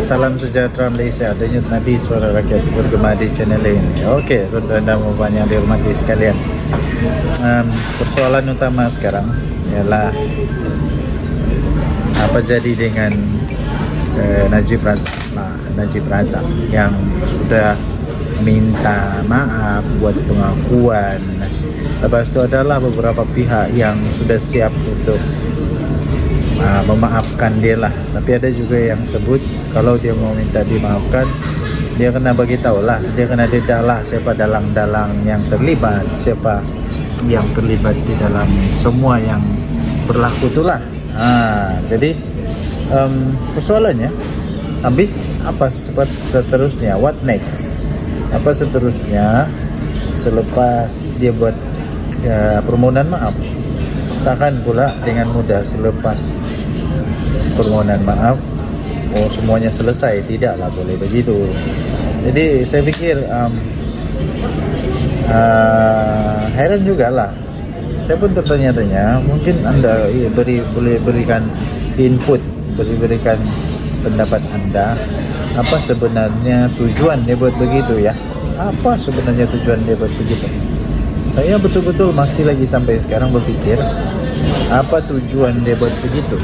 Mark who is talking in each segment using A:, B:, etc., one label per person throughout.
A: Salam sejahtera Malaysia. Denyut nadi suara rakyat bergema di channel ini. Okey, tuan-tuan dan puan yang dihormati sekalian. Persoalan utama sekarang ialah apa jadi dengan Najib Razak yang sudah minta maaf, buat pengakuan. Lepas itu adalah beberapa pihak yang sudah siap untuk memaafkan dia lah. Tapi ada juga yang sebut kalau dia mau minta dimaafkan, dia kena bagi tahu lah, dia kena dedah lah siapa dalang-dalang yang terlibat, siapa yang terlibat di dalam semua yang berlaku itulah. Jadi persoalannya, habis apa seterusnya, what next? Apa seterusnya selepas dia buat permohonan maaf? Takkan pula dengan mudah selepas permohonan maaf semuanya selesai. Tidaklah boleh begitu. Jadi saya fikir heran jugalah. Saya pun tertanya-tanya, mungkin anda boleh berikan input, berikan pendapat anda, apa sebenarnya tujuan dia buat begitu ya? Apa sebenarnya tujuan dia buat begitu? Saya betul-betul masih lagi sampai sekarang berfikir apa tujuan dia buat begitu.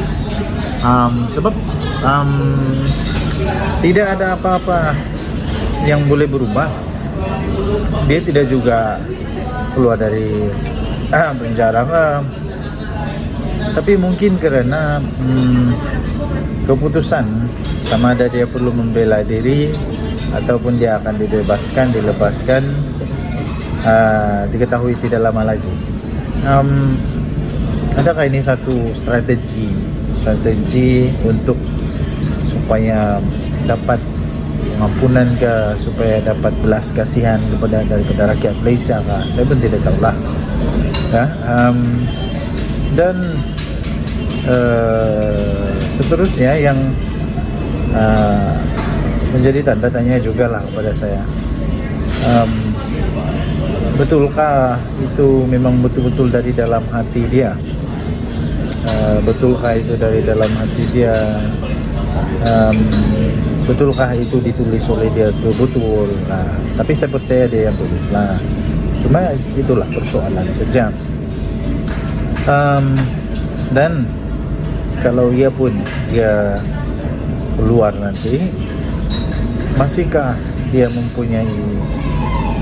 A: Sebab tidak ada apa-apa yang boleh berubah. Dia tidak juga keluar dari penjara lah. Tapi mungkin kerana keputusan sama ada dia perlu membela diri ataupun dia akan dilepaskan, diketahui tidak lama lagi. Adakah ini satu strategi untuk supaya dapat pengampunan ke, supaya dapat belas kasihan daripada rakyat Malaysia kah? Saya pun tidak tahulah. Ya, dan seterusnya yang menjadi tanda tanya jugalah kepada saya. Betulkah itu memang betul-betul dari dalam hati dia? Betulkah itu dari dalam hati dia? Betulkah itu ditulis oleh dia betul-betul? Tapi saya percaya dia yang tulis lah. Cuma itulah persoalan saja. Dan kalau ia pun dia keluar nanti, masihkah dia mempunyai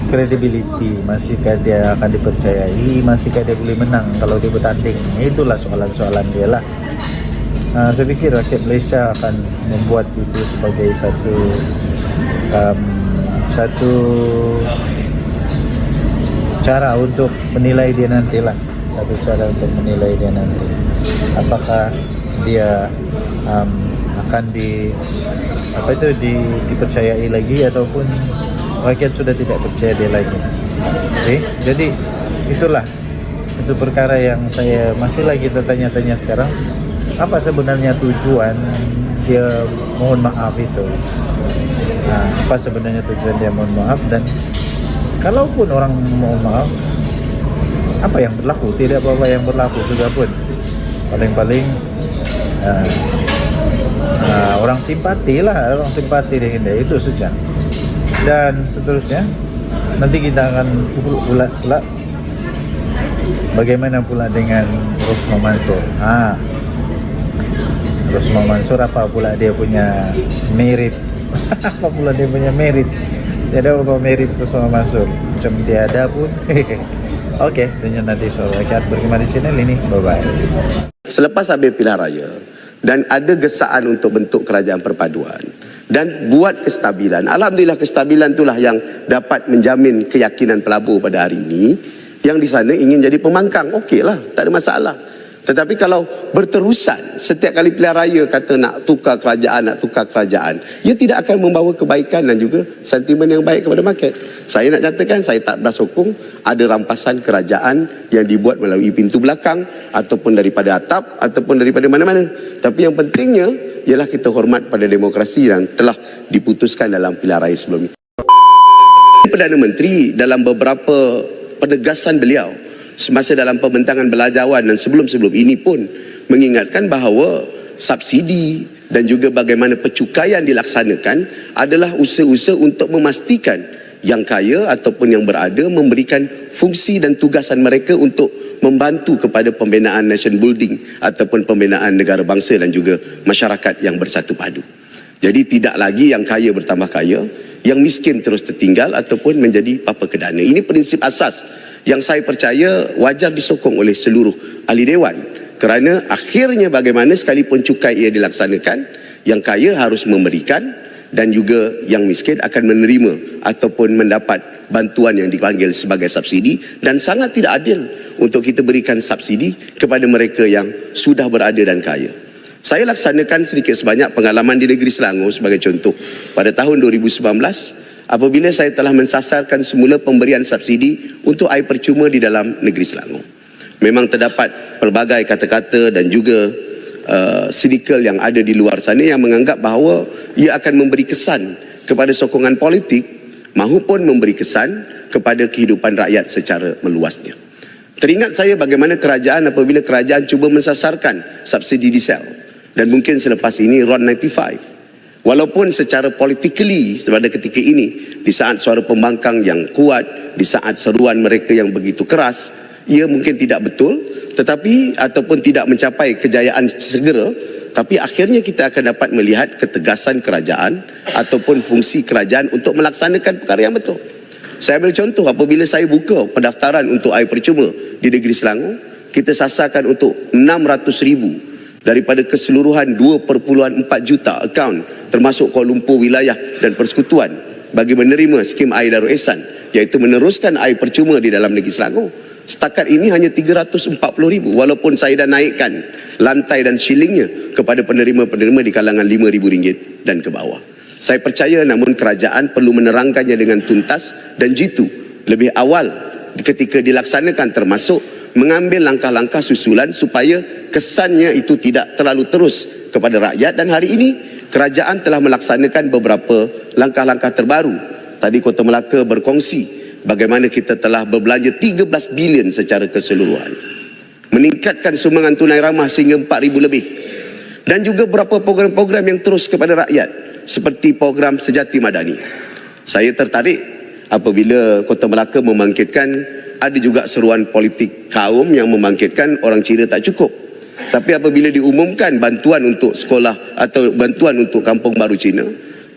A: credibility, masihkah dia akan dipercayai, masihkah dia boleh menang kalau dia bertanding? Itulah soalan-soalan dia lah. Saya fikir rakyat Malaysia akan membuat itu sebagai satu cara untuk menilai dia nanti lah. Satu cara untuk menilai dia nanti, apakah dia akan dipercayai lagi ataupun rakyat sudah tidak percaya dia lagi. Jadi itu perkara yang saya masih lagi tertanya-tanya sekarang. Apa sebenarnya tujuan dia mohon maaf itu? Apa sebenarnya tujuan dia mohon maaf? Dan kalaupun orang mohon maaf, apa yang berlaku? Tidak apa-apa yang berlaku sudah pun. Paling-paling orang simpati dengan dia, itu saja. Dan seterusnya nanti kita akan ulas pula bagaimana pula dengan Rosmah Mansur. Rosmah Mansur, apa pula dia punya merit? Apa pula dia punya merit? Tidak ada apa merit Rosmah Mansur, macam dia ada pun. Okey, dan nanti soal rakyat bergema di channel ini. Bye-bye.
B: Selepas habis pilihan raya dan ada gesaan untuk bentuk kerajaan perpaduan dan buat kestabilan, alhamdulillah kestabilan itulah yang dapat menjamin keyakinan pelabur pada hari ini. Yang di sana ingin jadi pembangkang, okeylah, tak ada masalah. Tetapi kalau berterusan setiap kali pilihan raya kata nak tukar kerajaan, ia tidak akan membawa kebaikan dan juga sentimen yang baik kepada market. Saya nak nyatakan, saya tak bersokong ada rampasan kerajaan yang dibuat melalui pintu belakang ataupun daripada atap ataupun daripada mana-mana. Tapi yang pentingnya ialah kita hormat pada demokrasi yang telah diputuskan dalam pilihan raya sebelum ini. Perdana Menteri dalam beberapa penegasan beliau semasa dalam pembentangan belanjawan dan sebelum-sebelum ini pun mengingatkan bahawa subsidi dan juga bagaimana pencukaian dilaksanakan adalah usaha-usaha untuk memastikan yang kaya ataupun yang berada memberikan fungsi dan tugasan mereka untuk membantu kepada pembinaan nation building ataupun pembinaan negara bangsa dan juga masyarakat yang bersatu padu. Jadi tidak lagi yang kaya bertambah kaya, yang miskin terus tertinggal ataupun menjadi papa kedana. Ini prinsip asas yang saya percaya wajar disokong oleh seluruh ahli dewan. Kerana akhirnya bagaimana sekalipun cukai ia dilaksanakan, yang kaya harus memberikan dan juga yang miskin akan menerima ataupun mendapat bantuan yang dipanggil sebagai subsidi, dan sangat tidak adil untuk kita berikan subsidi kepada mereka yang sudah berada dan kaya. Saya laksanakan sedikit sebanyak pengalaman di negeri Selangor sebagai contoh. Pada tahun 2019, apabila saya telah mensasarkan semula pemberian subsidi untuk air percuma di dalam negeri Selangor, memang terdapat pelbagai kata-kata dan juga sindikel yang ada di luar sana yang menganggap bahawa ia akan memberi kesan kepada sokongan politik mahupun memberi kesan kepada kehidupan rakyat secara meluasnya. Teringat saya bagaimana kerajaan apabila kerajaan cuba mensasarkan subsidi diesel, dan mungkin selepas ini RON 95. Walaupun secara politically pada ketika ini, di saat suara pembangkang yang kuat, di saat seruan mereka yang begitu keras, ia mungkin tidak betul, tetapi ataupun tidak mencapai kejayaan segera, tapi akhirnya kita akan dapat melihat ketegasan kerajaan ataupun fungsi kerajaan untuk melaksanakan perkara yang betul. Saya ambil contoh, apabila saya buka pendaftaran untuk air percuma di negeri Selangor, kita sasarkan untuk 600,000 daripada keseluruhan 2.4 juta akaun termasuk Kuala Lumpur wilayah dan persekutuan bagi menerima skim air Darul Ehsan, iaitu meneruskan air percuma di dalam negeri Selangor. Setakat ini hanya 340,000, walaupun saya dah naikkan lantai dan shillingnya kepada penerima-penerima di kalangan RM5,000 dan ke bawah. Saya percaya namun kerajaan perlu menerangkannya dengan tuntas dan jitu lebih awal ketika dilaksanakan, termasuk mengambil langkah-langkah susulan supaya kesannya itu tidak terlalu terus kepada rakyat. Dan hari ini kerajaan telah melaksanakan beberapa langkah-langkah terbaru. Tadi Kota Melaka berkongsi bagaimana kita telah berbelanja 13 bilion secara keseluruhan, meningkatkan sumbangan tunai ramah sehingga 4,000 lebih, dan juga beberapa program-program yang terus kepada rakyat seperti program Sejati Madani. Saya tertarik apabila Kota Melaka membangkitkan, ada juga seruan politik kaum yang membangkitkan orang Cina tak cukup. Tapi apabila diumumkan bantuan untuk sekolah atau bantuan untuk kampung baru Cina,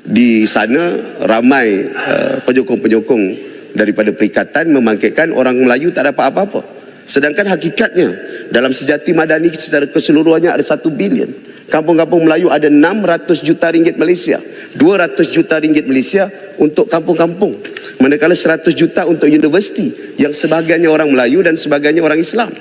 B: di sana ramai penyokong-penyokong daripada perikatan membangkitkan orang Melayu tak dapat apa-apa. Sedangkan hakikatnya dalam Sejati Madani secara keseluruhannya ada 1 bilion. Kampung-kampung Melayu ada 600 juta ringgit Malaysia, 200 juta ringgit Malaysia untuk kampung-kampung, manakala 100 juta untuk universiti yang sebahagiannya orang Melayu dan sebahagiannya orang Islam.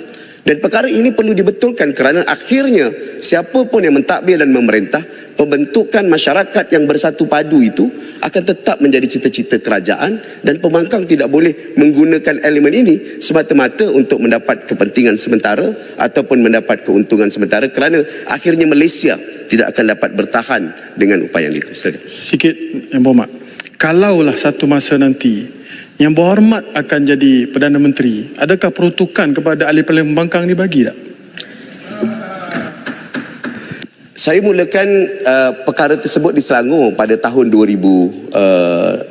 B: Dan perkara ini perlu dibetulkan kerana akhirnya siapapun yang mentadbir dan memerintah, pembentukan masyarakat yang bersatu padu itu akan tetap menjadi cita-cita kerajaan, dan pembangkang tidak boleh menggunakan elemen ini semata-mata untuk mendapat kepentingan sementara ataupun mendapat keuntungan sementara, kerana akhirnya Malaysia tidak akan dapat bertahan dengan upaya itu. Silakan.
C: Sikit Yang Berhormat, kalaulah satu masa nanti Yang Berhormat akan jadi Perdana Menteri, adakah peruntukan kepada ahli-ahli pembangkang dibagi tak?
B: Saya mulakan perkara tersebut di Selangor pada tahun 2018.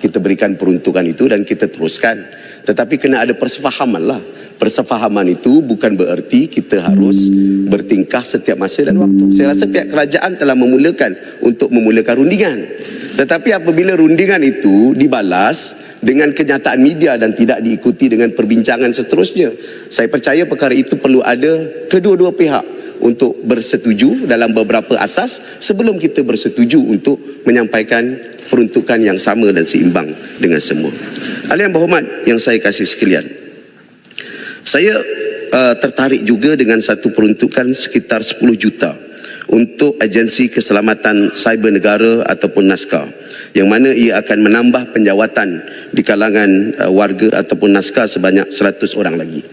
B: Kita berikan peruntukan itu dan kita teruskan. Tetapi kena ada persefahaman lah. Persefahaman itu bukan bererti kita harus bertingkah setiap masa dan waktu. Saya rasa pihak kerajaan telah memulakan rundingan. Tetapi apabila rundingan itu dibalas dengan kenyataan media dan tidak diikuti dengan perbincangan seterusnya, saya percaya perkara itu perlu ada kedua-dua pihak untuk bersetuju dalam beberapa asas sebelum kita bersetuju untuk menyampaikan peruntukan yang sama dan seimbang dengan semua. Ahli yang berhormat yang saya kasih sekalian, saya tertarik juga dengan satu peruntukan sekitar 10 juta untuk agensi keselamatan cyber negara ataupun NASCA, yang mana ia akan menambah penjawatan di kalangan warga ataupun NASCA sebanyak 100 orang lagi.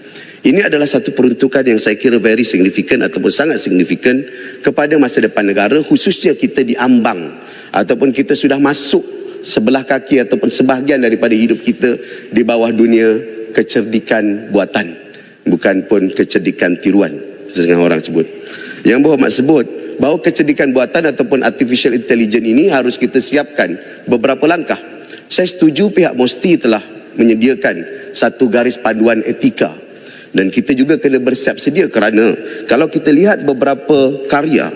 B: Ini adalah satu peruntukan yang saya kira very significant ataupun sangat signifikan kepada masa depan negara, khususnya kita diambang ataupun kita sudah masuk sebelah kaki ataupun sebahagian daripada hidup kita di bawah dunia kecerdikan buatan, bukan pun kecerdikan tiruan setengah orang sebut. Yang Berhormat sebut bahawa kecerdikan buatan ataupun artificial intelligence ini harus kita siapkan beberapa langkah. Saya setuju pihak MOSTI telah menyediakan satu garis panduan etika, dan kita juga kena bersiap sedia kerana kalau kita lihat beberapa karya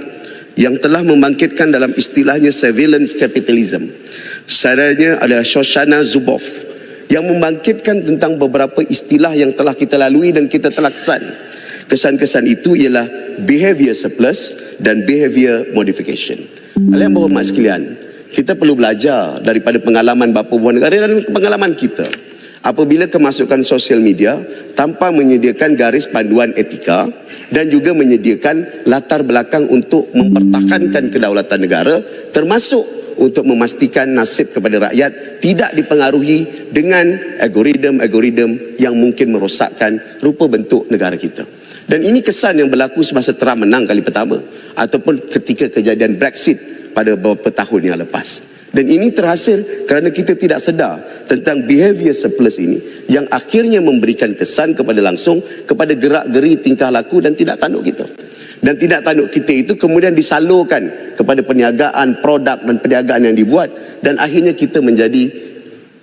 B: yang telah membangkitkan dalam istilahnya surveillance capitalism, saudara adalah Shoshana Zuboff yang membangkitkan tentang beberapa istilah yang telah kita lalui dan kita telah kesan. Kesan-kesan itu ialah behavior surplus dan behavior modification. Yang berhormat sekalian, kita perlu belajar daripada pengalaman bapa buah negara dan pengalaman kita. Apabila kemasukan sosial media tanpa menyediakan garis panduan etika dan juga menyediakan latar belakang untuk mempertahankan kedaulatan negara, termasuk untuk memastikan nasib kepada rakyat tidak dipengaruhi dengan algoritma yang mungkin merosakkan rupa bentuk negara kita. Dan ini kesan yang berlaku semasa Trump menang kali pertama ataupun ketika kejadian Brexit pada beberapa tahun yang lepas. Dan ini terhasil kerana kita tidak sedar tentang behavior surplus ini yang akhirnya memberikan kesan kepada langsung kepada gerak-geri tingkah laku dan tidak tanduk kita. Dan tidak tanduk kita itu kemudian disalurkan kepada perniagaan, produk dan perniagaan yang dibuat, dan akhirnya kita menjadi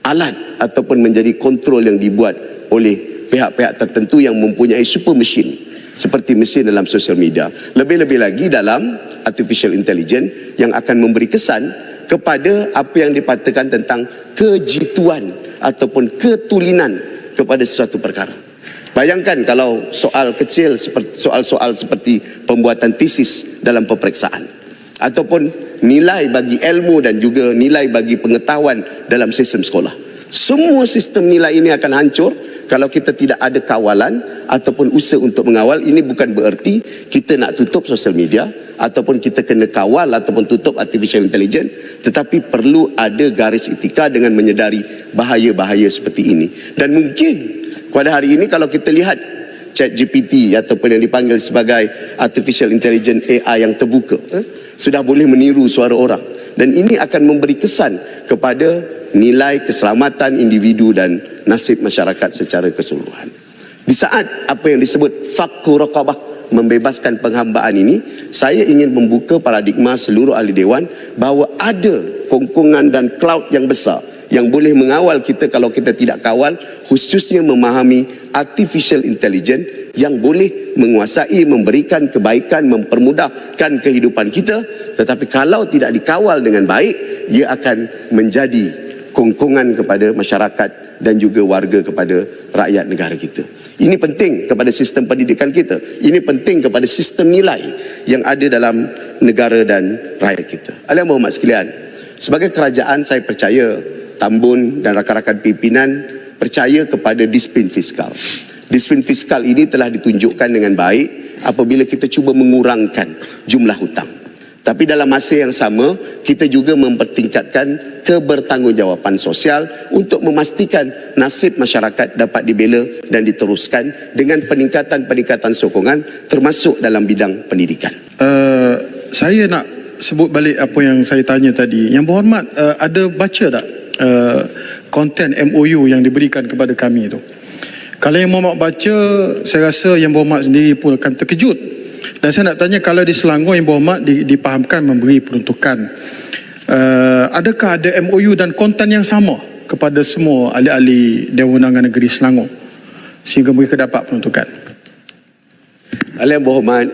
B: alat ataupun menjadi kontrol yang dibuat oleh pihak-pihak tertentu yang mempunyai super mesin seperti mesin dalam sosial media. Lebih-lebih lagi dalam artificial intelligence yang akan memberi kesan kepada apa yang dipatakan tentang kejituan ataupun ketulinan kepada sesuatu perkara. Bayangkan kalau soal kecil seperti soal-soal seperti pembuatan tesis dalam peperiksaan ataupun nilai bagi ilmu dan juga nilai bagi pengetahuan dalam sistem sekolah. Semua sistem nilai ini akan hancur kalau kita tidak ada kawalan ataupun usaha untuk mengawal. Ini bukan bererti kita nak tutup sosial media ataupun kita kena kawal ataupun tutup artificial intelligence, tetapi perlu ada garis etika dengan menyedari bahaya-bahaya seperti ini. Dan mungkin pada hari ini kalau kita lihat ChatGPT ataupun yang dipanggil sebagai artificial intelligence AI yang terbuka, sudah boleh meniru suara orang, dan ini akan memberi kesan kepada nilai keselamatan individu dan nasib masyarakat secara keseluruhan. Di saat apa yang disebut fakku raqabah, membebaskan penghambaan ini, saya ingin membuka paradigma seluruh ahli dewan bahawa ada kongkongan dan cloud yang besar yang boleh mengawal kita kalau kita tidak kawal, khususnya memahami artificial intelligence yang boleh menguasai, memberikan kebaikan, mempermudahkan kehidupan kita. Tetapi kalau tidak dikawal dengan baik, ia akan menjadi kongkongan kepada masyarakat dan juga warga kepada rakyat negara kita. Ini penting kepada sistem pendidikan kita. Ini penting kepada sistem nilai yang ada dalam negara dan rakyat kita. Yang berhormat sekalian, sebagai kerajaan saya percaya Tambun dan rakan-rakan pimpinan percaya kepada disiplin fiskal. Disiplin fiskal ini telah ditunjukkan dengan baik apabila kita cuba mengurangkan jumlah hutang. Tapi dalam masa yang sama, kita juga mempertingkatkan kebertanggungjawaban sosial untuk memastikan nasib masyarakat dapat dibela dan diteruskan dengan peningkatan-peningkatan sokongan termasuk dalam bidang pendidikan.
C: Saya nak sebut balik apa yang saya tanya tadi. Yang berhormat, ada baca tak konten MOU yang diberikan kepada kami itu? Kalau yang berhormat baca, saya rasa yang berhormat sendiri pun akan terkejut. Dan saya nak tanya, kalau di Selangor yang berhormat dipahamkan memberi peruntukan, adakah ada MOU dan konten yang sama kepada semua ahli-ahli Dewan Undangan Negeri Selangor sehingga mereka dapat peruntukan?
B: Yang berhormat,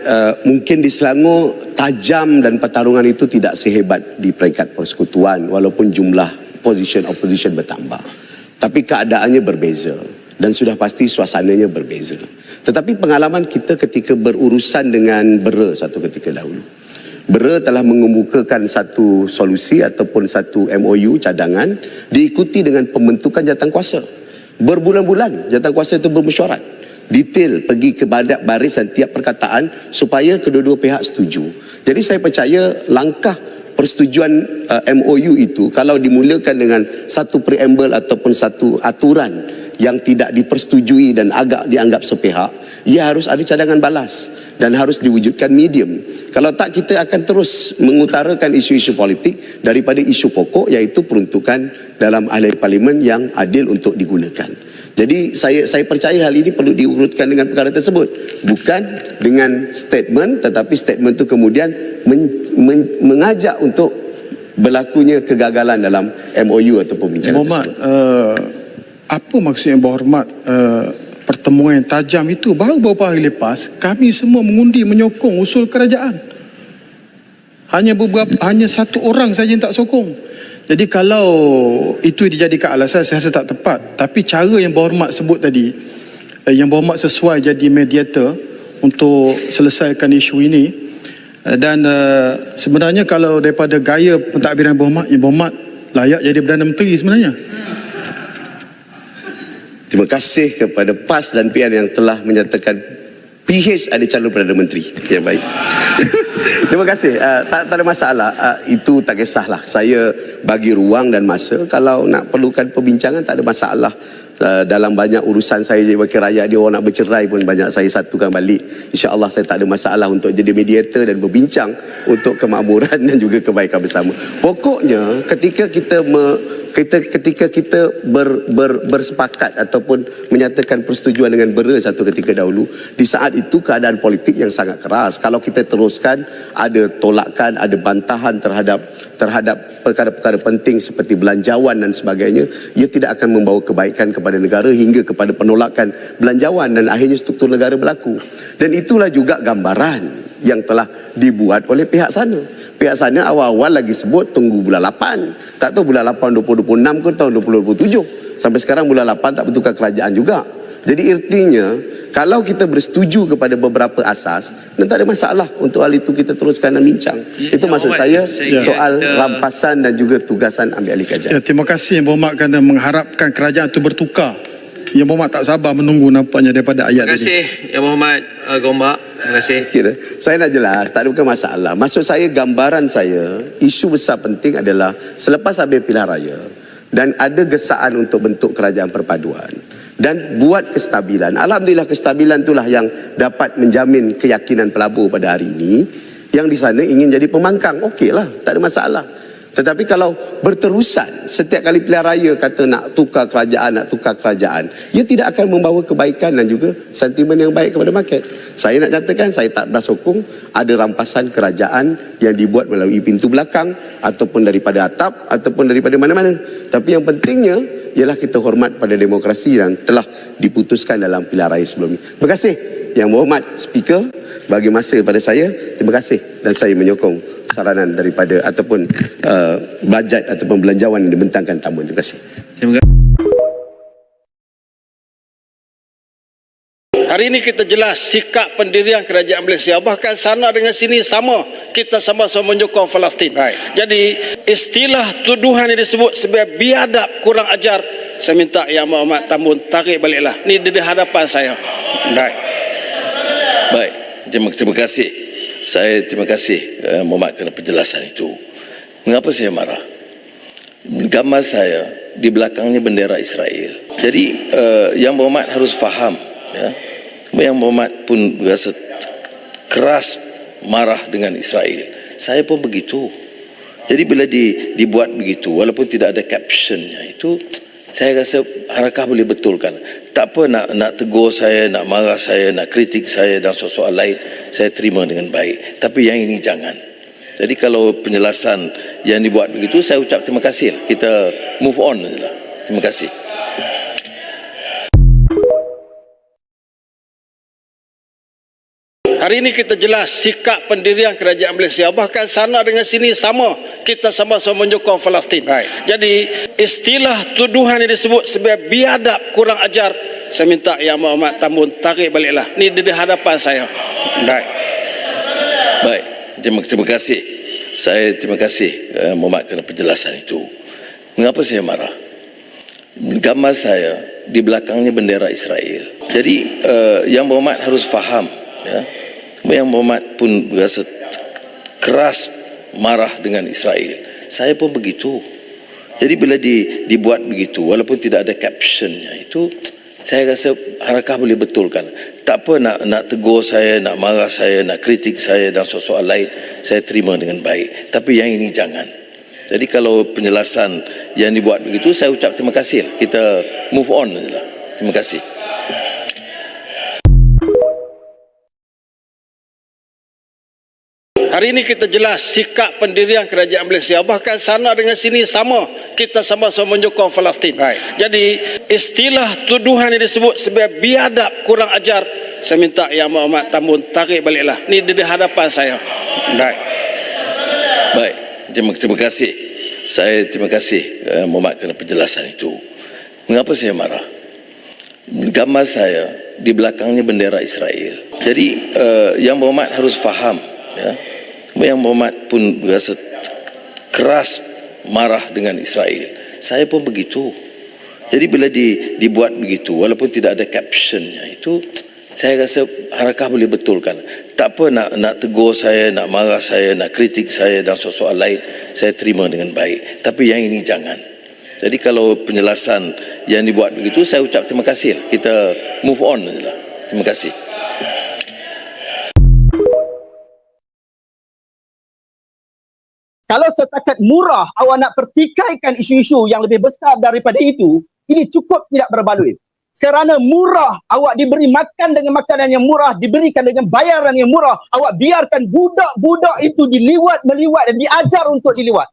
B: mungkin di Selangor tajam dan pertarungan itu tidak sehebat di peringkat persekutuan walaupun jumlah opposition bertambah. Tapi keadaannya berbeza dan sudah pasti suasananya berbeza. Tetapi pengalaman kita ketika berurusan dengan BERA satu ketika dahulu, BERA telah mengemukakan satu solusi ataupun satu MOU cadangan diikuti dengan pembentukan jawatankuasa. Berbulan-bulan jawatankuasa itu bermesyuarat detail, pergi ke baris dan tiap perkataan supaya kedua-dua pihak setuju. Jadi saya percaya langkah persetujuan MOU itu kalau dimulakan dengan satu preamble ataupun satu aturan yang tidak dipersetujui dan agak dianggap sepihak, ia harus ada cadangan balas dan harus diwujudkan medium. Kalau tak, kita akan terus mengutarakan isu-isu politik daripada isu pokok, iaitu peruntukan dalam ahli parlimen yang adil untuk digunakan. Jadi saya percaya hal ini perlu diurutkan dengan perkara tersebut, bukan dengan statement, tetapi statement itu kemudian mengajak untuk berlakunya kegagalan dalam MOU atau pembincangan
C: Mohd,
B: tersebut.
C: apa maksudnya berhormat pertemuan yang tajam itu? Baru beberapa hari lepas kami semua mengundi menyokong usul kerajaan. Hanya satu orang saja yang tak sokong. Jadi kalau itu dijadikan alasan, saya rasa tak tepat. Tapi cara yang berhormat sebut tadi, yang berhormat sesuai jadi mediator untuk selesaikan isu ini. Dan sebenarnya kalau daripada gaya pentadbiran berhormat, yang berhormat layak jadi Perdana Menteri sebenarnya.
B: Terima kasih kepada PAS dan PN yang telah menyatakan PH ada calon Perdana Menteri. Ya, baik. Terima kasih. Tak ada masalah. Itu tak kisahlah. Saya bagi ruang dan masa. Kalau nak perlukan perbincangan, tak ada masalah. Dalam banyak urusan saya jadi wakil rakyat, dia orang nak bercerai pun banyak saya satukan balik. InsyaAllah saya tak ada masalah untuk jadi mediator dan berbincang untuk kemakmuran dan juga kebaikan bersama. Pokoknya ketika kita bersepakat ataupun menyatakan persetujuan dengan BERA satu ketika dahulu, di saat itu keadaan politik yang sangat keras. Kalau kita teruskan, ada tolakan, ada bantahan terhadap perkara-perkara penting seperti belanjawan dan sebagainya, ia tidak akan membawa kebaikan kepada negara hingga kepada penolakan belanjawan dan akhirnya struktur negara berlaku. Dan itulah juga gambaran yang telah dibuat oleh pihak sana. Pihak sana awal-awal lagi sebut tunggu bulan 8. Tak tahu bulan 8 2026 ke tahun 2027. Sampai sekarang bulan 8 tak bertukar kerajaan juga. Jadi artinya kalau kita bersetuju kepada beberapa asas, dan tak ada masalah untuk hal itu kita teruskan dan bincang. Itu maksud saya soal rampasan dan juga tugasan ambil alih kerajaan.
C: Ya, terima kasih Yang Berhormat kerana mengharapkan kerajaan itu bertukar. Yang Berhormat tak sabar menunggu nampaknya daripada ayat tadi.
D: Terima kasih Yang Berhormat Gombak. Terima kasih.
B: Sekira. Saya nak jelas, tak ada bukan masalah. Maksud saya, gambaran saya, isu besar penting adalah selepas habis pilihan raya dan ada gesaan untuk bentuk kerajaan perpaduan dan buat kestabilan. Alhamdulillah kestabilan itulah yang dapat menjamin keyakinan pelabur pada hari ini. Yang di sana ingin jadi pembangkang, okeylah, tak ada masalah. Tetapi kalau berterusan setiap kali pilihan raya kata nak tukar kerajaan, ia tidak akan membawa kebaikan dan juga sentimen yang baik kepada market. Saya nak nyatakan, saya tak bersokong ada rampasan kerajaan yang dibuat melalui pintu belakang ataupun daripada atap ataupun daripada mana-mana. Tapi yang pentingnya ialah kita hormat pada demokrasi yang telah diputuskan dalam pilihan raya sebelum ini. Terima kasih Yang Berhormat Speaker bagi masa kepada saya. Terima kasih dan saya menyokong saranan daripada ataupun bajet ataupun belanjawan yang dibentangkan tamu. Terima kasih.
D: Terima kasih. Hari ini kita jelas sikap pendirian kerajaan Malaysia, bahkan sana dengan sini sama, kita sama-sama menyokong Palestin. Jadi istilah tuduhan yang disebut sebagai biadab, kurang ajar, saya minta Yang Berhormat Tambun tarik baliklah. Ini di hadapan saya.
E: Baik, terima kasih. Saya terima kasih Mohd kerana penjelasan itu. Mengapa saya marah? Gambar saya di belakangnya bendera Israel. Jadi Yang Berhormat harus faham, ya. Yang Berhormat pun berasa keras marah dengan Israel. Saya pun begitu. Jadi bila dibuat begitu, walaupun tidak ada captionnya, itu saya rasa harakah boleh betulkan. Tak apa nak tegur saya, nak marah saya, nak kritik saya dan soal lain, saya terima dengan baik. Tapi yang ini jangan. Jadi kalau penjelasan yang dibuat begitu, saya ucap terima kasih. Kita move on sajalah. Terima kasih.
D: Hari ini kita jelas sikap pendirian kerajaan Malaysia, bahkan sana dengan sini sama, kita sama-sama menyokong Palestin. Jadi istilah tuduhan yang disebut sebagai biadab, kurang ajar, saya minta Yang Berhormat Tambun tarik baliklah. Ini di hadapan saya.
E: Baik, terima kasih. Saya terima kasih Mohd kerana penjelasan itu. Mengapa saya marah? Gambar saya di belakangnya bendera Israel. Jadi Yang Berhormat harus faham, ya. Yang Berhormat pun berasa keras marah dengan Israel. Saya pun begitu. Jadi bila dibuat begitu, walaupun tidak ada captionnya, itu saya rasa harakah boleh betulkan. Tak apa nak tegur saya, nak marah saya, nak kritik saya dan soal lain, saya terima dengan baik. Tapi yang ini jangan. Jadi kalau penjelasan yang dibuat begitu, saya ucap terima kasih. Kita move on sajalah. Terima kasih.
D: Hari ini kita jelas sikap pendirian kerajaan Malaysia, bahkan sana dengan sini sama, kita sama-sama menyokong Palestin. Jadi istilah tuduhan yang disebut sebagai biadab, kurang ajar, saya minta Yang Berhormat Tambun tarik baliklah. Ini di hadapan saya.
E: Baik, terima kasih. Saya terima kasih Muhammad kerana penjelasan itu. Mengapa saya marah? Gambar saya di belakangnya bendera Israel. Jadi Yang Berhormat harus faham, ya. Yang Berhormat pun berasa keras marah dengan Israel. Saya pun begitu. Jadi bila dibuat begitu, walaupun tidak ada captionnya, itu saya rasa Harakah boleh betulkan. Tak apa nak tegur saya, nak marah saya, nak kritik saya dan soal-soal lain, saya terima dengan baik. Tapi yang ini jangan. Jadi kalau penjelasan yang dibuat begitu, saya ucap terima kasih. Kita move on sajalah. Terima kasih.
F: Kalau setakat murah awak nak pertikaikan isu-isu yang lebih besar daripada itu, ini cukup tidak berbaloi. Kerana murah, awak diberi makan dengan makanan yang murah, diberikan dengan bayaran yang murah, awak biarkan budak-budak itu meliwat dan diajar untuk diliwat.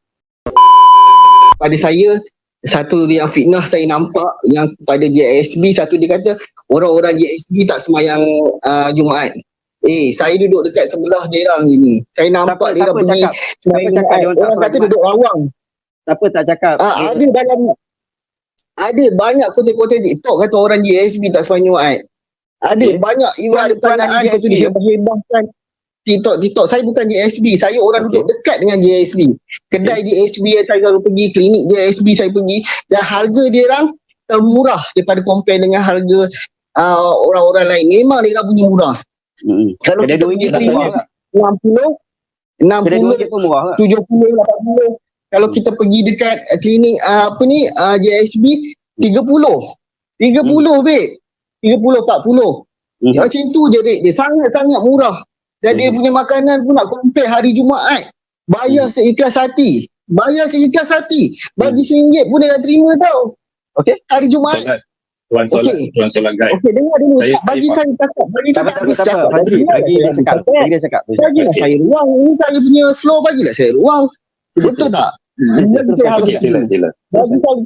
G: Pada saya, satu yang fitnah saya nampak yang pada JSB, satu dia kata orang-orang JSB tak semayang Jumaat. Saya duduk dekat sebelah dia orang ni. Saya nampak dia orang pergi orang kata duduk rawang.
F: Siapa tak cakap?
G: Ada banyak konten-konten TikTok kata orang JSB tak semayang Jumaat. Ada banyak ada pertanyaan tu dihebah-hebahkan. TikTok. Saya bukan JSB. Saya orang duduk dekat dengan JSB. Kedai JSB saya selalu pergi, klinik JSB saya pergi, dan harga dia orang termurah daripada compare dengan harga orang-orang lain. Memang dia orang punya murah. Kalau kita pergi klinik 60, 70, 80. Kalau kita pergi dekat klinik JSB 30, babe. 30, 40. Macam tu je rate dia. Sangat-sangat murah. Dan dia punya makanan pun nak compare hari Jumaat. Bayar seikhlas hati. Bagi RM1 pun dia nak terima tau. Okey, hari Jumaat. Tuan solat guide. Okey, dengar dulu. Bagi saya cakap. Bagi dia cakap. Bagilah saya ruang. Ini saya punya flow, bagilah saya ruang. Betul tak? Bagi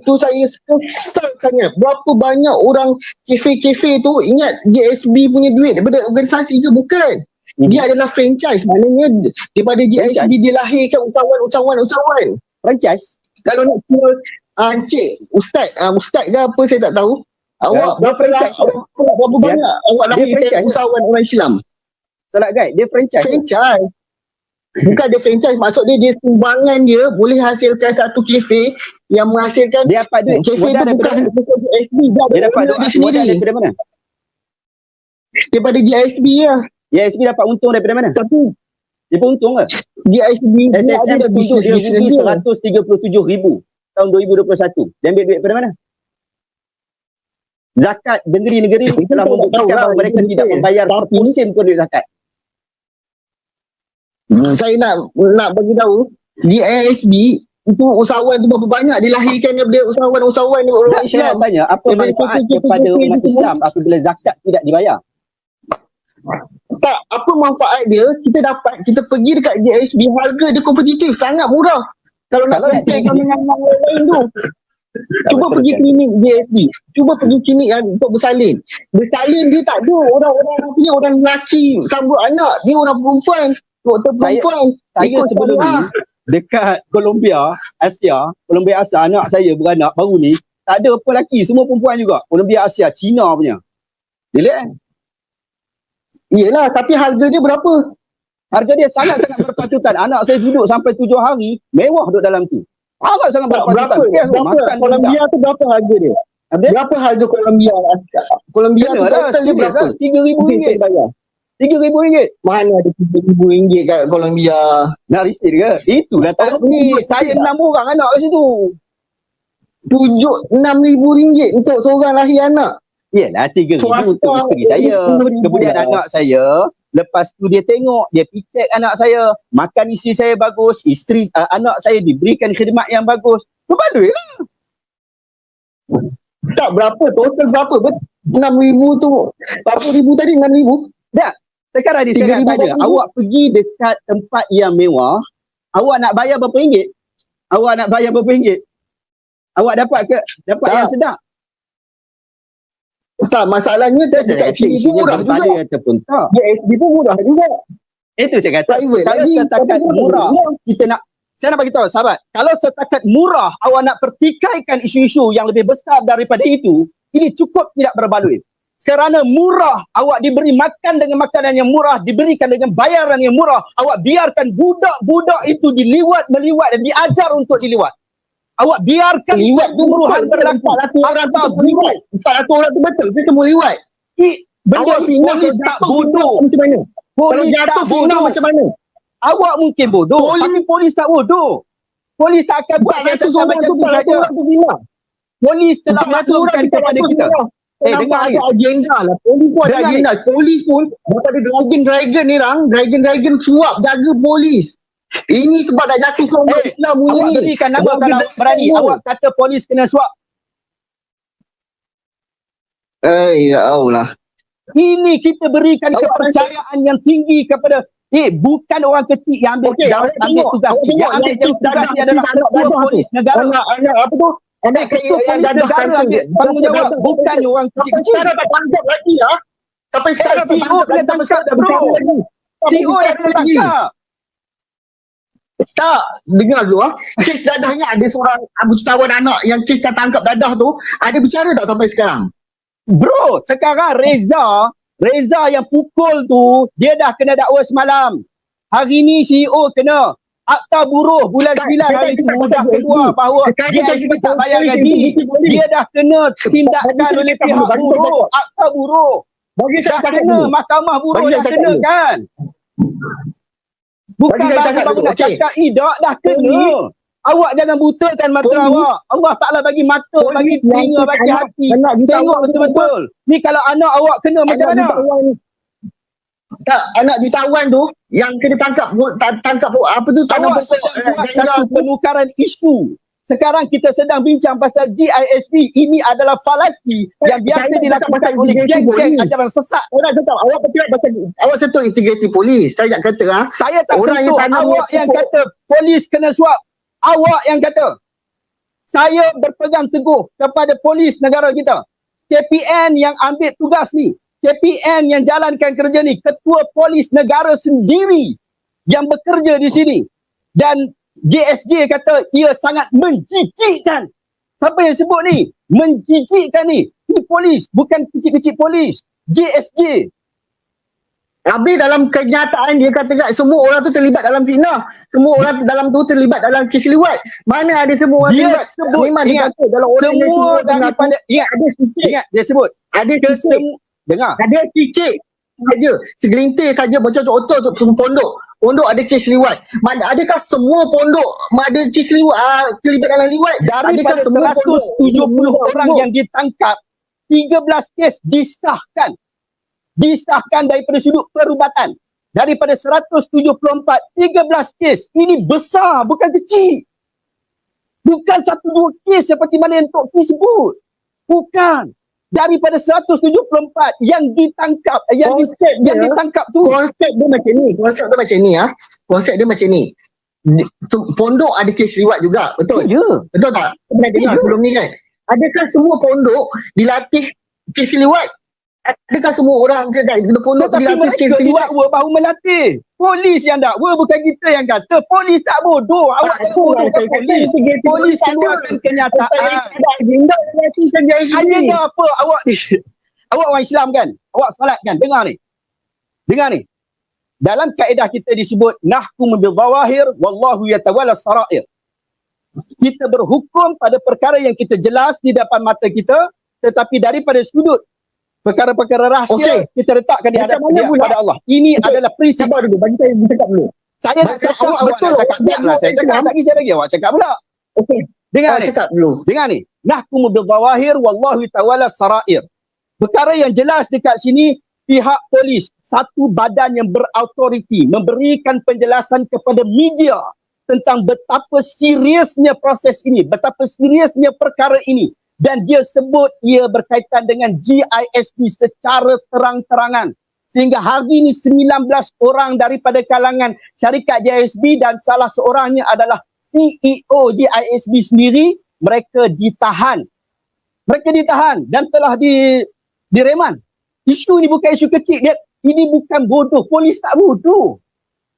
G: tu saya kesal sangat. Berapa banyak orang kafe-kafe tu ingat JSB punya duit daripada organisasi ke? Bukan. Dia adalah franchise. Maknanya daripada JSB dia lahirkan usahawan.
F: Franchise?
G: Kalau nak kira Encik Ustaz ke apa saya tak tahu. Awak berapa banyak awak lahirkan usahawan orang Islam?
F: Solat guide, dia franchise. Bukan dia franchise, maksud dia sumbangan dia boleh hasilkan satu kafe yang menghasilkan dia dapat duit.
G: Kafe tu bukan JSB,
F: dia dapat duit sendiri. Daripada mana?
G: Daripada JSB lah.
F: JSB dapat untung daripada mana?
G: Tapi
F: dia pun untung ke?
G: JSB
F: SSM
G: ada
F: bisnes dia 137,000 tahun 2021. Dia ambil duit daripada mana? Zakat negeri-negeri telah membuktikan bahawa mereka tidak membayar sepusim pun duit zakat.
G: Saya nak bagi tahu di ASB itu usahawan tu berapa banyak dilahirkan daripada usahawan orang Islam.
F: Saya tanya apa manfaat kepada umat Islam apabila zakat tidak dibayar?
G: Tak, apa manfaat dia? Kita pergi dekat JSB, harga dia kompetitif, sangat murah. Kalau nak compare dengan yang lain tu. Cuba pergi klinik JSB. Cuba pergi klinik yang untuk bersalin. Bersalin dia tak ada orang-orang punya orang lelaki sambut anak. Dia orang perempuan. Doktor perempuan.
F: Saya sebelum ni dekat Columbia Asia, anak saya beranak baru ni, tak ada apa lelaki, semua perempuan juga. Columbia Asia, Cina punya. Bila
G: Yelah, tapi harga dia berapa?
F: Harga dia sangat-sangat berpatutan. Anak saya duduk sampai 7 hari, mewah duduk dalam tu. Sangat berpatutan.
G: Berapa Columbia tu berapa harga dia? Berapa harga Columbia? Columbia tu total dia berapa?
F: RM3,000. RM3,000.
G: Mana ada RM3,000 kat Columbia?
F: Nak risik ke? Itulah tak reti. Saya 6 orang anak kat situ.
G: RM6,000 untuk seorang lahir anak.
F: Yelah, RM3,000 untuk isteri saya. Kemudian anak saya, lepas tu dia tengok, dia picek anak saya, makan isteri saya bagus, anak saya diberikan khidmat yang bagus. Berbaloi lah.
G: Tak berapa, total berapa? 6,000 tu. Berapa ribu tadi? 6,000?
F: Tak. Sekarang ni saya nak
G: 3,000
F: tanya,
G: berapa?
F: awak pergi dekat tempat yang mewah, awak nak bayar berapa ringgit? Awak nak bayar berapa ringgit? Awak dapat
G: Tak.
F: yang sedap?
G: Tak, masalahnya dekat sini pun murah juga.
F: Ataupun tak.
G: JSB pun murah juga.
F: Itu saya kata.
G: Private
F: Kalau
G: lagi,
F: setakat
G: tapi
F: murah, saya nak bagi tahu sahabat, kalau setakat murah awak nak pertikaikan isu-isu yang lebih besar daripada itu, ini cukup tidak berbaloi. Kerana murah, awak diberi makan dengan makanan yang murah, diberikan dengan bayaran yang murah, awak biarkan budak-budak itu meliwat dan diajar untuk diliwat. Awak biarkan
G: Liwat tu
F: buruhan berlaku.
G: 400 orang tu
F: Akta
G: semua liwat. 400 orang tu betul ke semua liwat?
F: Benda
G: Awak
F: ni
G: fitnah
F: polis
G: kalau
F: tak
G: jatuh
F: bodoh.
G: fitnah macam mana? Kalau
F: Polis tak
G: jatuh fitnah
F: bodoh.
G: macam mana?
F: Awak mungkin bodoh, tapi polis tak bodoh. Polis tak akan buat
G: 400
F: siasat
G: orang
F: macam
G: tu,
F: tu
G: 400
F: saja.
G: orang tu fitnah.
F: Polis telah
G: 400 orang
F: maklumkan
G: tu,
F: kepada
G: 400
F: kita.
G: orang.
F: Dengar
G: Kenapa
F: ni.
G: ada agenda lah. Polis pun ada
F: Dengar ni.
G: agenda. Polis pun daripada dragon ni orang. Dragon suap jaga polis. Ini sebab dah jatuh ke umat Islam punya
F: Awak
G: ni.
F: berikan nama
G: Orang
F: kalau
G: kena-
F: berani. Awak kata polis kena suap.
G: Ya Allah.
F: Ini kita berikan
G: Awak
F: kepercayaan yang tinggi kepada bukan orang kecil yang ambil,
G: Okey, awak
F: ambil
G: tengok,
F: tugas
G: awak
F: ni.
G: tengok
F: Yang ambil
G: yang
F: tugas
G: dadah
F: ni adalah
G: tu,
F: ketua
G: dadah tu.
F: polis negara.
G: Anak apa tu? Anak
F: Ketua polis negara ambil tanggungjawab. Bukan orang
G: Sampai
F: kecil-kecil.
G: sekarang tak tangkap lagi lah. Sampai sekarang tak
F: CEO
G: tangkap
F: kena
G: lagi. Sampai
F: tangkap
G: sekarang tak
F: bro.
G: bercakap lagi. Tak
F: CEO yang
G: bercakap
F: kena
G: lagi.
F: tangkap.
G: Tak, dengar dulu ah. Kes dadahnya ada seorang jutawan anak yang kes tak tangkap dadah tu, ada bicara tak sampai sekarang?
F: Bro, sekarang Reza yang pukul tu, dia dah kena dakwa semalam. Hari ni CEO kena. Akta buruh bulan 9 hari tu dah keluar bahawa GSB tak bayar gaji. Dia dah kena tindakan oleh pihak buruh. Akta buruh.
G: Bagi
F: Dah
G: saya cakap
F: kena,
G: dulu.
F: mahkamah buruh
G: Bagi
F: dah
G: saya
F: kena
G: cakap
F: kan. Bukan
G: Bagi saya cakap
F: baru
G: dulu,
F: nak
G: okey.
F: cakap, dah kena. Awak jangan butakan mata
G: Polis-
F: awak. Allah Ta'ala bagi mata,
G: Polis
F: bagi
G: yang
F: telinga, bagi
G: anak-
F: hati.
G: anak jutawan
F: Tengok
G: tu
F: betul-betul. Ni kalau anak awak kena macam
G: Anak
F: mana?
G: jutawan ni. Tak, anak jutawan tu yang kena tangkap apa tu tanam
F: Awak
G: pokok
F: sedang buat
G: ganja
F: satu
G: tu.
F: penukaran isu. Sekarang kita sedang bincang pasal GISB. Ini adalah falasti yang biasa
G: Saya nak
F: dilakukan
G: cakap
F: oleh
G: pasal
F: geng-geng
G: GISB.
F: ajaran sesat.
G: Saya nak cakap awak bercakap pasal awak sentuh integriti polis. Saya nak kata
F: Saya tak
G: Orang yang
F: tentu.
G: tanam
F: Awak
G: ni
F: yang
G: pokok.
F: kata polis kena suap. Awak yang kata. Saya berpegang teguh kepada polis negara kita. KPN yang ambil tugas ni. KPN yang jalankan kerja ni. Ketua polis negara sendiri yang bekerja di sini. Dan JSJ kata ia sangat menjijikkan. Siapa yang sebut ni? Menjijikkan ni. Ini polis. Bukan kecil-kecil polis. JSJ.
G: habis dalam kenyataan dia kata kat semua orang tu terlibat dalam fitnah. Semua orang dalam tu terlibat dalam kes liwat. Mana ada semua orang
F: Dia
G: terlibat?
F: sebut,
G: Memang
F: ingat,
G: dia kata kalau orang yang
F: semua
G: semua
F: daripada,
G: ada sikit.
F: ingat dia sebut.
G: Ada
F: Ke
G: sikit.
F: semua, dengar.
G: Ada sikit saja, segelintir saja macam contoh semua pondok ada kes liwat. Adakah semua pondok ada kes liwat terlibat dalam liwat?
F: Daripada
G: Adakah semua
F: 170 orang yang ditangkap, 13 kes disahkan daripada sudut perubatan. Daripada 174, 13 kes. Ini besar, bukan kecil. Bukan 1-2 kes seperti mana yang Tok Ki sebut. Bukan. Daripada 174 yang ditangkap, yang ditangkap tu.
G: Konsep dia macam ni Konsep dia macam ni. Pondok ada kes liwat juga, betul?
F: Ya.
G: Betul tak? Kita pernah dengar
F: Ya.
G: sebelum ni kan? Adakah semua pondok dilatih kes liwat? Adakah semua orang ke pondok
F: Tetapi
G: dilatih kes
F: mereka
G: liwat?
F: didakwa bahu melatih. Polis yang dakwa, bukan kita yang kata. Polis tak bodoh. Awak jangan bodohkan polis. Polis keluarkan kenyataan.
G: Ada agenda yang dilatihkan JSB.
F: Agenda apa? Awak ni, awak orang Islam kan? Awak salat kan? Dengar ni. Dalam kaedah kita disebut nahkum bil zawahir wallahu yatawalla sarair. Kita berhukum pada perkara yang kita jelas di depan mata kita, tetapi daripada sudut perkara-perkara rahsia kita letakkan di
G: Macam
F: hadapan
G: mana pula?
F: pada Allah. Ini
G: Betul.
F: adalah prinsip.
G: Sabar dulu, bagi saya bercakap dulu.
F: Saya nak
G: Macam
F: cakap,
G: awak
F: awak
G: betul,
F: nak cakap.
G: awak
F: Biarlah saya cakap.
G: Islam.
F: Lagi saya bagi awak cakap pula.
G: Okey,
F: Dengar
G: awak
F: ni.
G: cakap dulu.
F: Dengar ni. Nahkumu bil zawahir wallahu tawalla sarair. Perkara yang jelas dekat sini, pihak polis, satu badan yang berautoriti, memberikan penjelasan kepada media tentang betapa seriusnya proses ini, betapa seriusnya perkara ini. Dan dia sebut ia berkaitan dengan GISB secara terang-terangan. Sehingga hari ini 19 orang daripada kalangan syarikat GISB dan salah seorangnya adalah CEO GISB sendiri, mereka ditahan. Mereka ditahan dan telah direman. Isu ini bukan isu kecil. Ini bukan bodoh. Polis tak bodoh.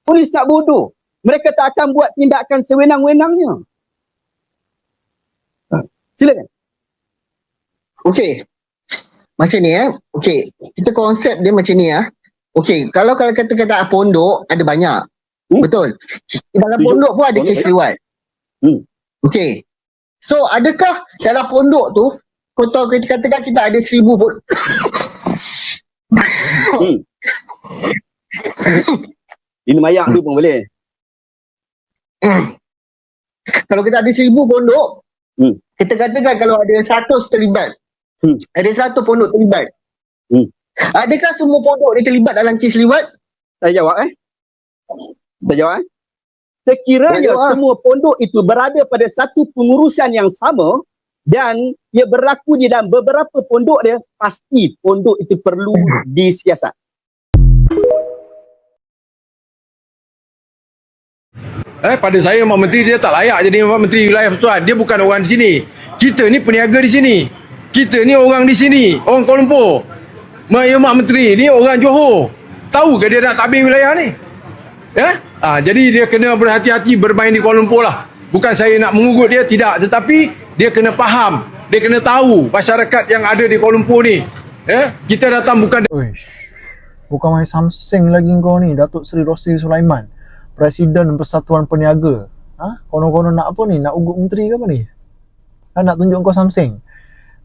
F: Polis tak bodoh. Mereka tak akan buat tindakan sewenang-wenangnya. Silakan.
G: Okey. Macam ni okey, kita konsep dia macam ni okey, kalau kata-kata pondok ada banyak. Betul. Dalam pondok pun ada kes lewat. Okey. So adakah dalam pondok tu kalau kita katakan kita ada 1000 pondok.
F: Ini mayak tu pun boleh.
G: Kalau kita ada 1000 pondok, kita katakan kalau ada 100 terlibat. Ada 100 pondok terlibat. Adakah semua pondok ni terlibat dalam kes liwat?
F: Saya jawab Sekiranya semua pondok itu berada pada satu pengurusan yang sama dan ia berlaku di dalam beberapa pondok dia, pasti pondok itu perlu disiasat.
H: Pada saya Mak Menteri dia tak layak jadi Mak Menteri Wilayah Persekutuan. Dia bukan orang di sini. Kita ni peniaga di sini. Kita ni orang di sini, orang Kuala Lumpur. Mak Menteri ni orang Johor. Tahu ke dia nak tabir wilayah ni? Jadi dia kena berhati-hati bermain di Kuala Lumpur lah. Bukan saya nak mengugut dia, tidak. Tetapi dia kena faham. Dia kena tahu masyarakat yang ada di Kuala Lumpur ni. Kita datang bukan...
I: Bukan main samseng lagi kau ni, Datuk Seri Rosli Sulaiman, Presiden Persatuan Peniaga. Konon-konon nak apa ni? Nak ugut menteri ke apa ni? Nak tunjuk kau samseng.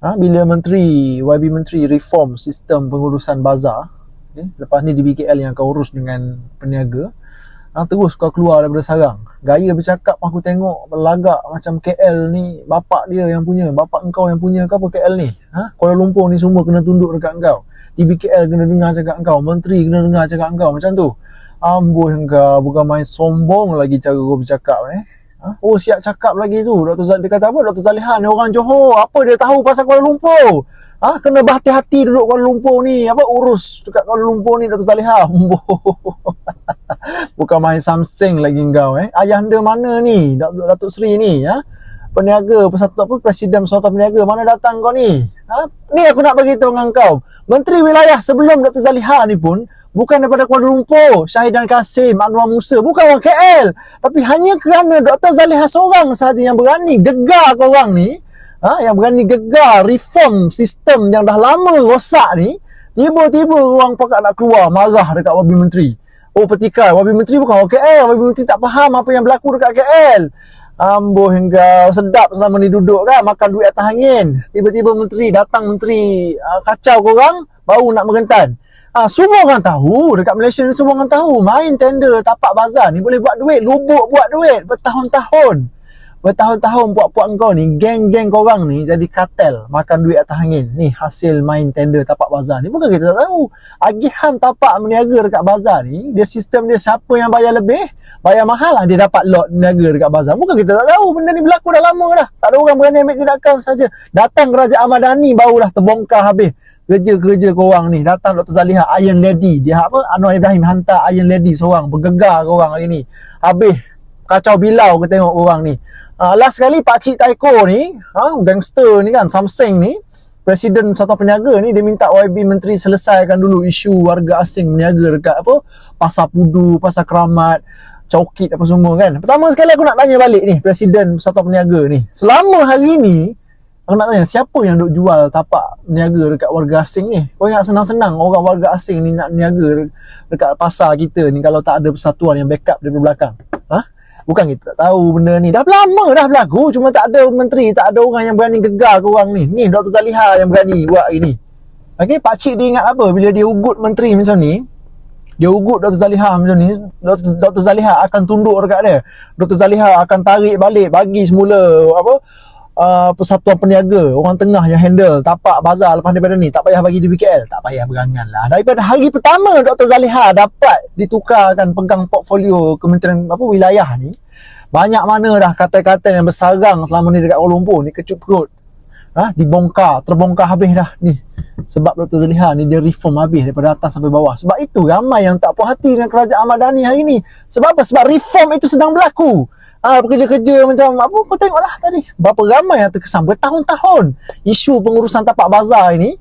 I: Bila YB Menteri reform sistem pengurusan bazar, lepas ni di BKL yang akan urus dengan peniaga, terus kau keluar daripada sarang. Gaya bercakap aku tengok berlagak macam KL ni bapak dia yang punya, bapak engkau yang punya ke apa KL ni? Kuala Lumpur ni semua kena tunduk dekat engkau. Di BKL kena dengar cakap engkau, menteri kena dengar cakap engkau, macam tu. Ambuh engkau, bukan main sombong lagi cara kau bercakap siap cakap lagi tu. Dia kata apa? Dr. Zaliha ni orang Johor. Apa dia tahu pasal Kuala Lumpur? Kena berhati-hati duduk Kuala Lumpur ni. Urus dekat Kuala Lumpur ni Dr. Zaliha. Bukan main samseng lagi kau Ayahanda mana ni? Datuk Seri ni peniaga Presiden Persatuan Peniaga, mana datang kau ni? Ni aku nak bagi tahu dengan kau. Menteri Wilayah sebelum Dr. Zaliha ni pun bukan daripada Kuala Lumpur, Syahidan Kasim, Anwar Musa, bukan orang KL. Tapi hanya kerana Dr. Zaliha seorang sahaja yang berani gegar korang ni, yang berani gegar reform sistem yang dah lama rosak ni, tiba-tiba orang pakak nak keluar marah dekat Wabi Menteri. Petikai, Wabi Menteri bukan orang KL, Wabi Menteri tak faham apa yang berlaku dekat KL. Ambuh hingga sedap selama ni duduk kan, makan duit atas angin. Tiba-tiba menteri datang, menteri kacau korang, baru nak merentan. Semua orang tahu, dekat Malaysia ni semua orang tahu, main tender tapak bazar ni boleh buat duit, lubuk buat duit bertahun-tahun. Bertahun-tahun puak-puak kau ni, geng-geng korang ni jadi kartel, makan duit atas angin. Ni hasil main tender tapak bazar ni. Bukan kita tak tahu. Agihan tapak meniaga dekat bazar ni, dia sistem dia siapa yang bayar lebih, bayar mahal lah dia dapat lot meniaga dekat bazar. Bukan kita tak tahu, benda ni berlaku dah lama dah. Tak ada orang berani ambil tindakan saja. Datang Kerajaan Madani barulah terbongkar habis. Kerja-kerja korang ni. Datang Dr. Zaliha, Iron Lady. Dia Anwar Ibrahim hantar Iron Lady seorang, bergegar korang hari ni. Habis kacau bilau ke tengok korang ni. Last sekali Pakcik Taiko ni, gangster ni kan, Samseng ni, Presiden Persatuan Peniaga ni, dia minta YB Menteri selesaikan dulu isu warga asing meniaga dekat Pasar Pudu, Pasar Keramat, Cokit apa semua kan. Pertama sekali aku nak tanya balik ni, Presiden Persatuan Peniaga ni, selama hari ni aku nak tanya, siapa yang duk jual tapak niaga dekat warga asing ni? Kau ingat senang-senang orang warga asing ni nak niaga dekat pasar kita ni kalau tak ada persatuan yang backup dari belakang? Bukan kita tak tahu benda ni. Dah lama dah berlaku. Cuma tak ada menteri, tak ada orang yang berani gegar korang ni. Ni Dr. Zaliha yang berani buat ini. Okay, Pakcik dia ingat apa bila dia ugut menteri macam ni? Dia ugut Dr. Zaliha macam ni, Dr. Zaliha akan tunduk dekat dia. Dr. Zaliha akan tarik balik, bagi semula Persatuan Peniaga, orang tengah yang handle tapak bazar lepas daripada ni. Tak payah bagi di BKL, tak payah berangan lah. Daripada hari pertama Dr. Zaliha dapat ditukarkan pegang portfolio Kementerian wilayah ni, banyak mana dah kata-kata yang bersarang selama ni dekat Kuala Lumpur ni kecut perut. terbongkar habis dah ni. Sebab Dr. Zaliha ni dia reform habis daripada atas sampai bawah. Sebab itu ramai yang tak puas hati dengan kerajaan Ahmad Dhani hari ni. Sebab apa? Sebab reform itu sedang berlaku. Pekerja-kerja macam apa, kau tengoklah tadi berapa ramai yang terkesan bertahun-tahun isu pengurusan tapak bazar ini.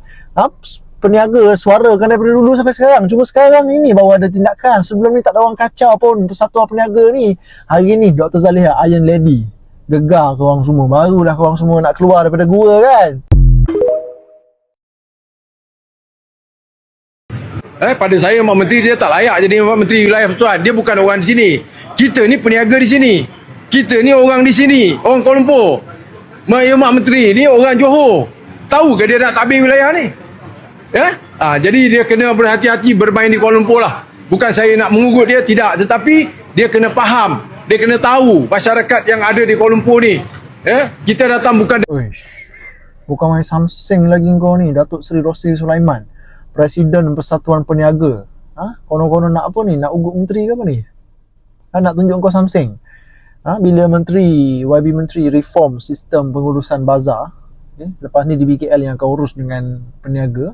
I: Peniaga suarakan daripada dulu sampai sekarang. Cuma sekarang ini baru ada tindakan. Sebelum ni tak ada orang kacau pun persatuan peniaga ni. Hari ni Dr. Zaliha Iron Lady gegar korang semua. Barulah korang semua nak keluar daripada gua kan.
H: Pada saya Mak Menteri dia tak layak jadi Mak Menteri Wilayah Persatuan. Dia bukan orang di sini. Kita ni peniaga di sini. Kita ni orang di sini. Orang Kuala Lumpur. Mak Menteri ni orang Johor. Tahu ke dia nak tabir wilayah ni? Jadi dia kena berhati-hati bermain di Kuala Lumpur lah. Bukan saya nak mengugut dia, tidak. Tetapi dia kena faham. Dia kena tahu masyarakat yang ada di Kuala Lumpur ni. Kita datang bukan...
I: Bukan main samseng lagi kau ni, Datuk Seri Rosli Sulaiman, Presiden Persatuan Peniaga. Konon-konon nak apa ni? Nak ugut menteri ke apa ni? Nak tunjuk kau samseng. Bila menteri, YB Menteri reform sistem pengurusan bazar, lepas ni di BKL yang kau urus dengan peniaga,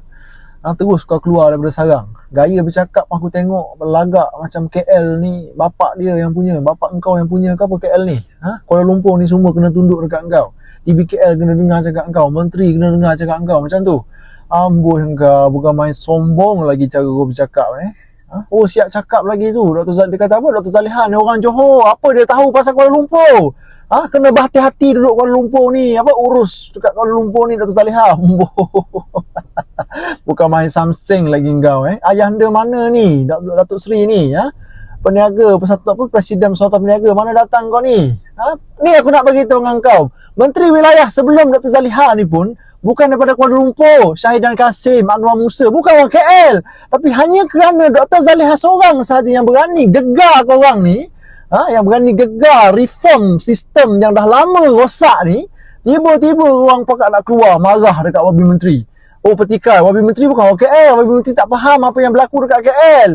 I: terus kau keluar daripada sarang. Gaya bercakap aku tengok berlagak macam KL ni bapak dia yang punya, bapak engkau yang punya ke apa KL ni? Kuala Lumpur ni semua kena tunduk dekat engkau. Di BKL kena dengar cakap engkau, menteri kena dengar cakap engkau, macam tu. Amboi engkau, bukan main sombong lagi cara kau bercakap siap cakap lagi tu. Dia kata apa? Dr. Zaliha ni orang Johor. Apa dia tahu pasal Kuala Lumpur? Kena berhati-hati duduk Kuala Lumpur ni. Urus dekat Kuala Lumpur ni Dr. Zaliha. Bukan main samseng lagi kau Ayahanda mana ni? Datuk Seri ni peniaga persatuan Presiden Persatuan Peniaga, mana datang kau ni? Ni aku nak bagi tahu dengan kau. Menteri Wilayah sebelum Dr. Zaliha ni pun bukan daripada Kuala Lumpur, Syahidan Kasim, Anwar Musa, bukan orang KL. Tapi hanya kerana Dr. Zaliha seorang sahaja yang berani gegar korang ni, yang berani gegar reform sistem yang dah lama rosak ni, tiba-tiba orang pakat nak keluar marah dekat YB Menteri. Petikai, YB Menteri bukan orang KL, YB Menteri tak faham apa yang berlaku dekat KL.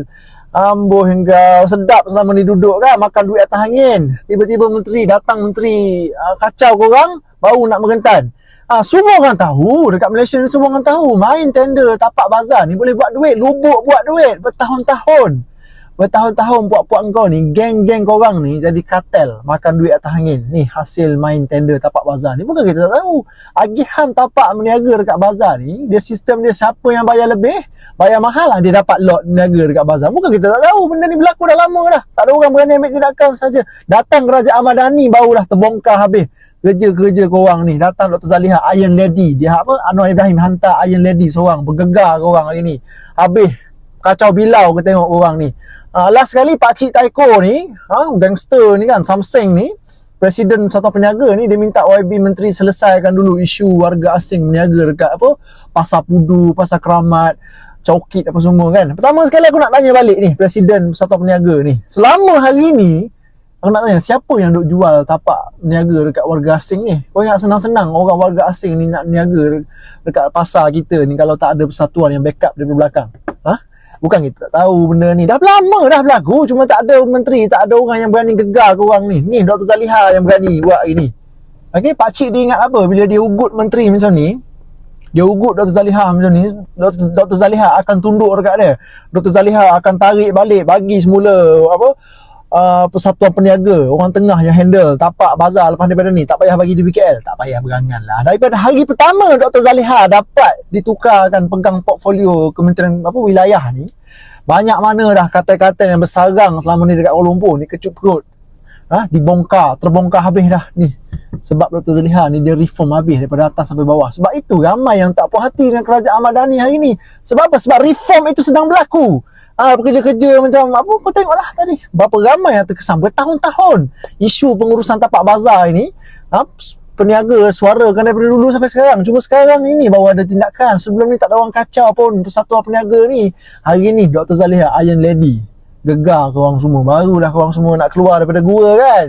I: Amboh hingga sedap selama ni duduk kan, makan duit atas angin. Tiba-tiba menteri datang, menteri kacau korang, baru nak merentan. Semua orang tahu, dekat Malaysia ni semua orang tahu, main tender tapak bazar ni boleh buat duit, lubuk buat duit bertahun-tahun. Bertahun-tahun puak-puak kau ni, geng-geng korang ni jadi kartel makan duit atas angin. Ni hasil main tender tapak bazar ni. Bukan kita tak tahu. Agihan tapak meniaga dekat bazar ni, dia sistem dia siapa yang bayar lebih, bayar mahal lah dia dapat lot meniaga dekat bazar. Bukan kita tak tahu, benda ni berlaku dah lama dah. Tak ada orang berani ambil tindakan saja. Datang kerajaan Ahmad Dhani barulah terbongkar habis. Kerja-kerja korang ni. Datang Dr. Zaliha Iron Lady. Dia Anwar Ibrahim hantar Iron Lady seorang. Bergegar korang hari ni. Habis kacau bilau ke tengok korang ni. Last sekali Pakcik Taiko ni, gangster ni kan, samseng ni, Presiden Persatuan Peniaga ni, dia minta YB Menteri selesaikan dulu isu warga asing meniaga dekat Pasar Pudu, Pasar Keramat, Cokit apa semua kan. Pertama sekali aku nak tanya balik ni, Presiden Persatuan Peniaga ni, selama hari ni aku nak tanya, siapa yang duk jual tapak niaga dekat warga asing ni? Kau ingat senang-senang orang warga asing ni nak niaga dekat pasar kita ni kalau tak ada persatuan yang backup daripada belakang? Bukan kita tak tahu benda ni. Dah lama dah berlaku. Cuma tak ada menteri, tak ada orang yang berani gegar korang ni. Ni Dr. Zaliha yang berani buat ini. Okay, Pakcik dia ingat apa? Bila dia ugut menteri macam ni, dia ugut Dr. Zaliha macam ni, Dr. Zaliha akan tunduk dekat dia. Dr. Zaliha akan tarik balik, bagi semula persatuan peniaga, orang tengah yang handle tapak bazar lepas daripada ni, tak payah bagi di BKL, tak payah berangan lah. Daripada hari pertama Dr. Zaliha dapat ditukarkan pegang portfolio Kementerian wilayah ni, banyak mana dah kata-kata yang bersarang selama ni dekat Kuala Lumpur ni kecut perut. Terbongkar habis dah ni. Sebab Dr. Zaliha ni dia reform habis daripada atas sampai bawah. Sebab itu ramai yang tak puas hati dengan kerajaan Ahmad Dhani hari ni. Sebab apa? Sebab reform itu sedang berlaku. Pekerja-kerja macam apa, kau tengoklah tadi berapa ramai yang terkesan bertahun-tahun isu pengurusan tapak bazar ini. Peniaga suarakan daripada dulu sampai sekarang. Cuma sekarang ini baru ada tindakan. Sebelum ni tak ada orang kacau pun persatuan peniaga ni. Hari ni Dr. Zaliha Iron Lady gegar korang semua. Barulah korang semua nak keluar daripada gua kan.